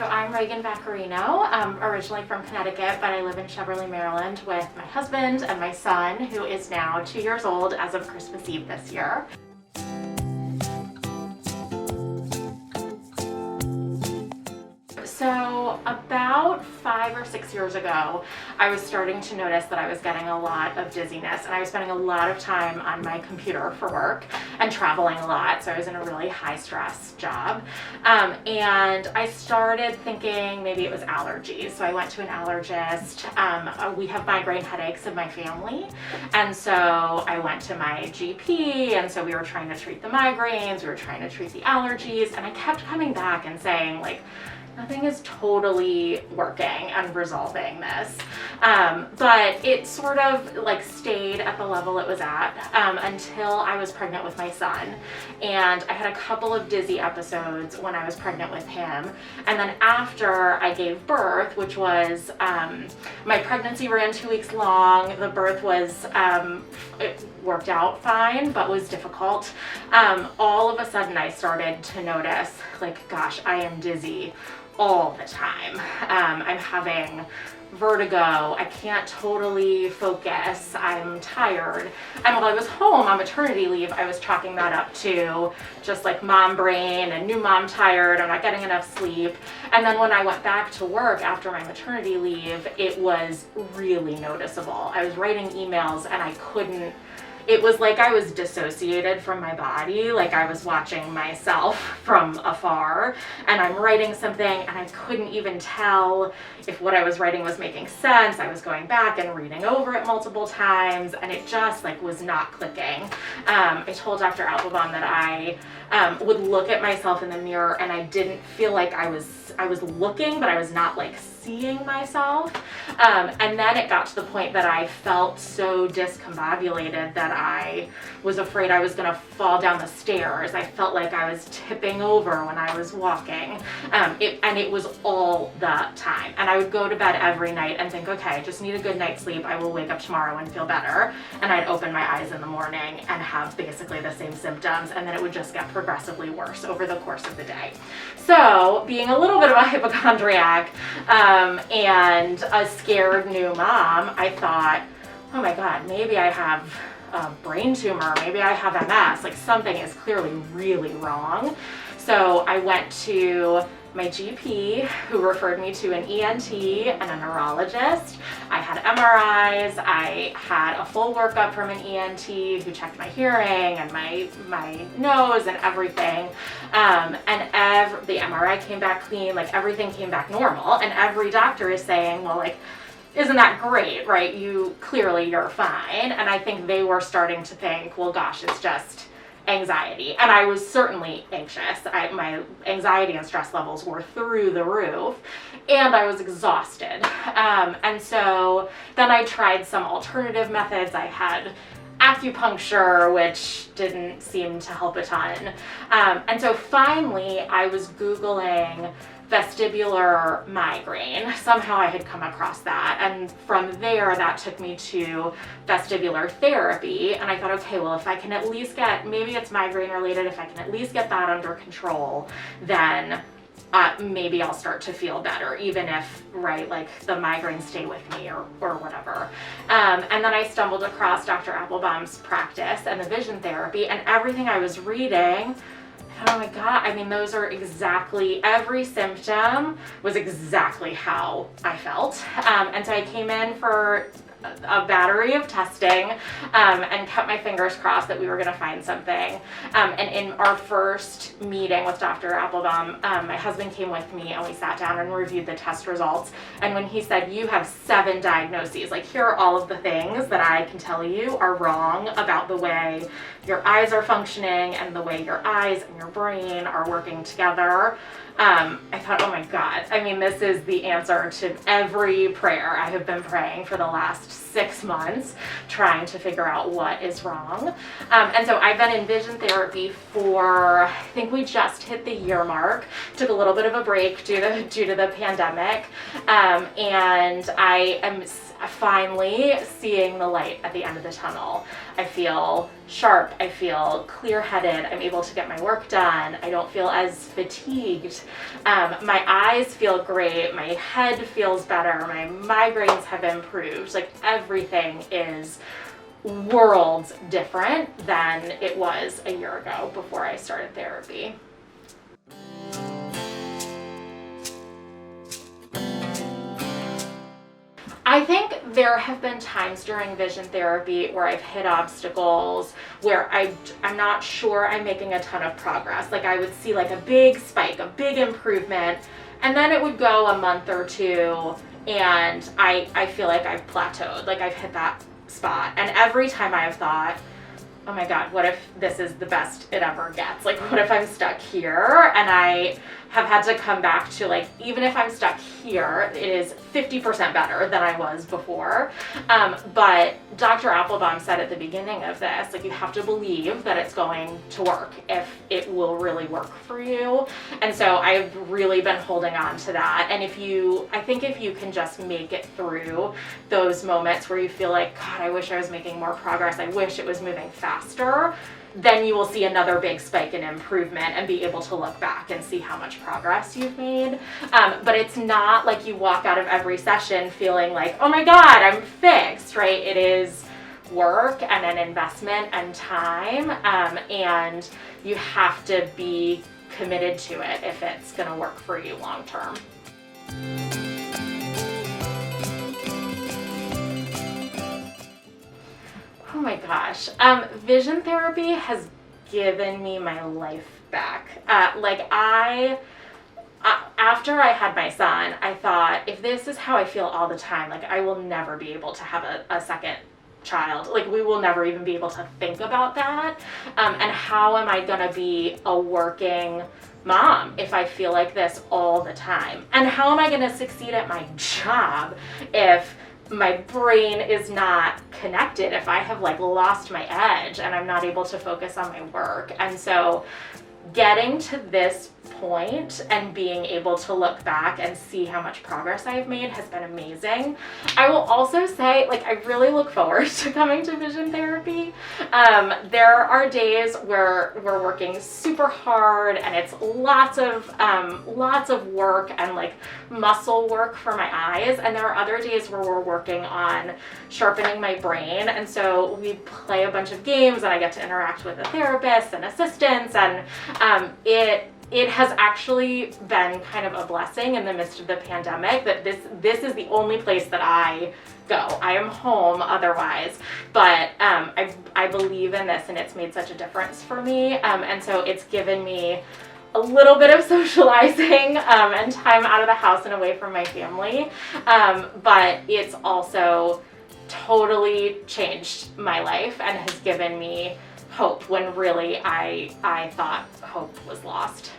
So I'm Regan, originally from Connecticut, but I live in Cheverly, Maryland with my husband and my son, who is now 2 years old as of Christmas Eve this year. So about 5 or 6 years ago, I was starting to notice that I was getting a lot of dizziness, and I was spending a lot of time on my computer for work and traveling a lot. So I was in a really high stress job. And I started thinking maybe it was allergies. So I went to an allergist. We have migraine headaches in my family. And so I went to my GP, and so we were trying to treat the migraines, we were trying to treat the allergies, and I kept coming back and saying, like, nothing is totally working and resolving this. But it sort of like stayed at the level it was at until I was pregnant with my son. And I had a couple of dizzy episodes when I was pregnant with him. And then after I gave birth, which was, my pregnancy ran 2 weeks long. The birth was, it worked out fine, but was difficult. All of a sudden I started to notice, like, gosh, I am dizzy all the time. I'm having vertigo. I can't totally focus. I'm tired. And while I was home on maternity leave, I was chalking that up to just like mom brain and new mom tired. I'm not getting enough sleep. And then when I went back to work after my maternity leave, it was really noticeable. I was writing emails and I couldn't. It was like I was dissociated from my body, like I was watching myself from afar, and I'm writing something and I couldn't even tell if what I was writing was making sense. I was going back and reading over it multiple times, and it just like was not clicking. I told Dr. Applebaum that I would look at myself in the mirror and I didn't feel like I was looking, but I was not like seeing myself. And then it got to the point that I felt so discombobulated that I was afraid I was gonna fall down the stairs. I felt like I was tipping over when I was walking. And it was all the time. And I would go to bed every night and think, okay, I just need a good night's sleep. I will wake up tomorrow and feel better. And I'd open my eyes in the morning and have basically the same symptoms. And then it would just get progressively worse over the course of the day. So being a little bit of a hypochondriac, and a scared new mom, I thought, oh my God, maybe I have a brain tumor, maybe I have MS, like something is clearly really wrong. So I went to my GP, who referred me to an ENT and a neurologist. I had MRIs, I had a full workup from an ENT who checked my hearing and my nose and everything. And the MRI came back clean, like everything came back normal. And every doctor is saying, well, like, isn't that great, right? You're fine. And I think they were starting to think, well, gosh, it's just anxiety. And I was certainly anxious. My anxiety and stress levels were through the roof, and I was exhausted. And so then I tried some alternative methods. I had acupuncture, which didn't seem to help a ton. And so finally I was Googling vestibular migraine. Somehow I had come across that, and from there that took me to vestibular therapy. And I thought, okay, well, if I can at least get, maybe it's migraine related, if I can at least get that under control, then maybe I'll start to feel better, even if, right, like the migraines stay with me or whatever. And then I stumbled across Dr. Applebaum's practice and the vision therapy, and everything I was reading, oh my God, I mean, those are exactly, every symptom was exactly how I felt. And so I came in for a battery of testing and kept my fingers crossed that we were going to find something. And in our first meeting with Dr. Applebaum, my husband came with me and we sat down and reviewed the test results. And when he said, you have 7 diagnoses, like here are all of the things that I can tell you are wrong about the way your eyes are functioning and the way your eyes and your brain are working together. I thought, oh my God, I mean, this is the answer to every prayer I have been praying for the last 6 months trying to figure out what is wrong. And so I've been in vision therapy for, I think we just hit the year mark, took a little bit of a break due to the pandemic, and I am finally seeing the light at the end of the tunnel. I feel sharp, I feel clear-headed, I'm able to get my work done, I don't feel as fatigued, my eyes feel great, my head feels better, my migraines have improved, like everything is worlds different than it was a year ago before I started therapy. I think there have been times during vision therapy where I've hit obstacles where I'm not sure I'm making a ton of progress. Like I would see like a big spike, a big improvement, and then it would go a month or two and I feel like I've plateaued, like I've hit that spot. And every time I've thought, oh my God, what if this is the best it ever gets? Like what if I'm stuck here? And I have had to come back to like, even if I'm stuck here, it is 50% better than I was before. But Dr. Applebaum said at the beginning of this, like you have to believe that it's going to work if it will really work for you. And so I've really been holding on to that. And I think if you can just make it through those moments where you feel like, God, I wish I was making more progress, I wish it was moving faster, then you will see another big spike in improvement and be able to look back and see how much progress you've made. But it's not like you walk out of every session feeling like, oh my God, I'm fixed, right? It is work and an investment and time, and you have to be committed to it if it's gonna work for you long term. Oh my gosh. Vision therapy has given me my life back. After I had my son, I thought, if this is how I feel all the time, like I will never be able to have a second child. Like we will never even be able to think about that. And how am I gonna be a working mom if I feel like this all the time? And how am I gonna succeed at my job if my brain is not connected, if I have like lost my edge and I'm not able to focus on my work? And so getting to this point and being able to look back and see how much progress I've made has been amazing. I will also say, like, I really look forward to coming to vision therapy. There are days where we're working super hard and it's lots of work and like muscle work for my eyes, and there are other days where we're working on sharpening my brain, and so we play a bunch of games and I get to interact with the therapists and assistants, and it has actually been kind of a blessing in the midst of the pandemic that this is the only place that I go. I am home otherwise, but I believe in this and it's made such a difference for me, and so it's given me a little bit of socializing and time out of the house and away from my family, but it's also totally changed my life and has given me hope when really I thought hope was lost.